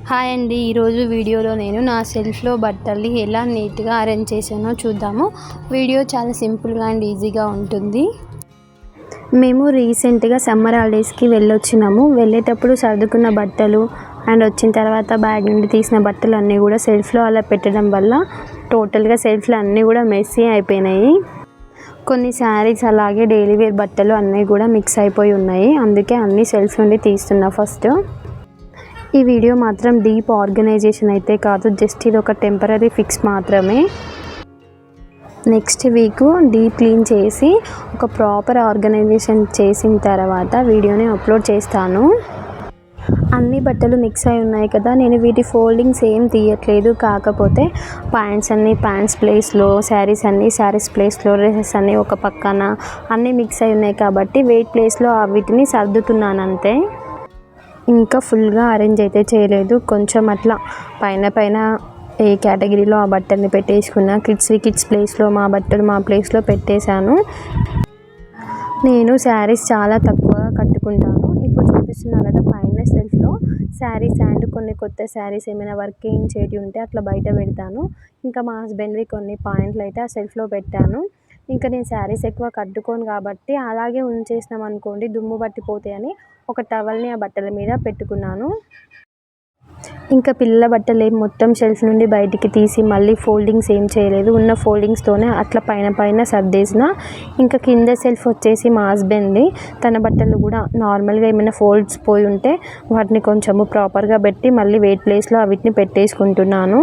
Hi అండి, ఈరోజు వీడియోలో నేను నా సెల్ఫ్లో బట్టల్ని ఎలా నీట్గా అరేంజ్ చేశానో చూద్దాము. వీడియో చాలా సింపుల్గా అండ్ ఈజీగా ఉంటుంది. మేము రీసెంట్గా సమ్మర్ హాలిడేస్కి వెళ్ళొచ్చినాము. వెళ్ళేటప్పుడు సర్దుకున్న బట్టలు అండ్ వచ్చిన తర్వాత బ్యాగ్ నుండి తీసిన బట్టలు అన్నీ కూడా సెల్ఫ్లో అలా పెట్టడం వల్ల టోటల్గా సెల్ఫ్లో అన్నీ కూడా మెస్సీ అయిపోయినాయి. కొన్ని శారీస్ అలాగే డైలీ వేర్ బట్టలు అన్నీ కూడా మిక్స్ అయిపోయి ఉన్నాయి. అందుకే అన్నీ సెల్ఫ్ నుండి తీస్తున్నా. ఫస్ట్ ఈ వీడియో మాత్రం డీప్ ఆర్గనైజేషన్ అయితే కాదు, జస్ట్ ఇది ఒక టెంపరీ ఫిక్స్ మాత్రమే. నెక్స్ట్ వీక్ డీప్ క్లీన్ చేసి ఒక ప్రాపర్ ఆర్గనైజేషన్ చేసిన తర్వాత వీడియోని అప్లోడ్ చేస్తాను. అన్ని బట్టలు మిక్స్ అయి ఉన్నాయి కదా, నేను వీటి ఫోల్డింగ్స్ ఏం తీయట్లేదు. కాకపోతే ప్యాంట్స్ అన్నీ ప్యాంట్స్ ప్లేస్లో, శారీస్ అన్నీ శారీస్ ప్లేస్లో, డ్రెస్సెస్ అన్నీ ఒక పక్కన అన్నీ మిక్స్ అయి ఉన్నాయి కాబట్టి వెయిట్ ప్లేస్లో వీటిని సర్దుతున్నాను అంతే. ఇంకా ఫుల్గా అరేంజ్ అయితే చేయలేదు. కొంచెం అట్లా పైన ఏ కేటగిరీలో ఆ బట్టల్ని పెట్టేసుకున్నా. కిడ్స్ ప్లేస్లో మా బట్టలు మా ప్లేస్లో పెట్టేశాను. నేను శారీస్ చాలా తక్కువగా కట్టుకుంటాను. ఇప్పుడు చూపిస్తున్నా కదా, పైన సెల్ఫ్లో శారీస్ అండ్ కొన్ని కొత్త శారీస్ ఏమైనా వర్క్ చేయించేవి ఉంటే అట్లా బయట పెడతాను. ఇంకా మా హస్బెండ్వి కొన్ని పాయింట్లు అయితే ఆ సెల్ఫ్లో పెట్టాను. ఇంకా నేను శారీస్ ఎక్కువ కట్టుకోను కాబట్టి అలాగే ఉంచేసినాం అనుకోండి దుమ్ము పట్టిపోతాయని ఒక టవల్ని ఆ బట్టల మీద పెట్టుకున్నాను. ఇంకా పిల్లల బట్టలు ఏం మొత్తం షెల్ఫ్ నుండి బయటికి తీసి మళ్ళీ ఫోల్డింగ్స్ ఏం చేయలేదు. ఉన్న ఫోల్డింగ్స్తోనే అట్లా పైన సర్దేసిన. ఇంకా కింద సెల్ఫ్ వచ్చేసి మా హస్బెండ్ది. తన బట్టలు కూడా నార్మల్గా ఏమైనా ఫోల్డ్స్ పోయి ఉంటే వాటిని కొంచెము ప్రాపర్గా పెట్టి మళ్ళీ వెయిట్ ప్లేస్లో వీటిని పెట్టేసుకుంటున్నాను.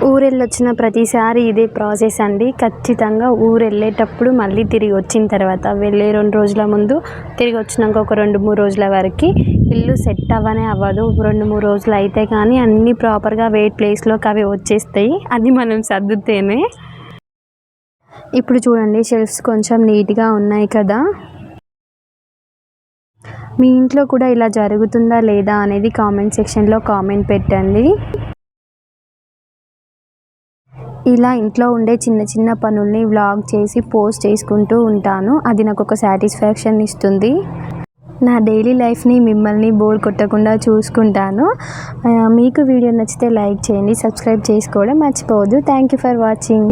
ఊరెళ్ళొచ్చిన ప్రతిసారి ఇదే ప్రాసెస్ అండి. ఖచ్చితంగా ఊరు వెళ్ళేటప్పుడు మళ్ళీ తిరిగి వచ్చిన తర్వాత వెళ్ళే 2 రోజుల ముందు తిరిగి వచ్చినాక ఒక 2-3 రోజుల వరకు ఇల్లు సెట్ అవ్వదు. 2-3 రోజులు అయితే కానీ అన్నీ ప్రాపర్గా వెయిట్ ప్లేస్లోకి అవి వచ్చేస్తాయి. అది మనం సర్దుతేనే. ఇప్పుడు చూడండి, షెల్ఫ్స్ కొంచెం నీట్గా ఉన్నాయి కదా. మీ ఇంట్లో కూడా ఇలా జరుగుతుందా లేదా అనేది కామెంట్ సెక్షన్లో కామెంట్ పెట్టండి. ఇలా ఇంట్లో ఉండే చిన్న పనుల్ని వ్లాగ్ చేసి పోస్ట్ చేసుకుంటూ ఉంటాను. అది నాకు ఒక సాటిస్ఫాక్షన్ ఇస్తుంది. నా డైలీ లైఫ్ని మిమ్మల్ని బోర్ కొట్టకుండా చూసుకుంటాను. మీకు వీడియో నచ్చితే లైక్ చేయండి, సబ్స్క్రైబ్ చేసుకోవడం మర్చిపోవద్దు. Thank you for watching.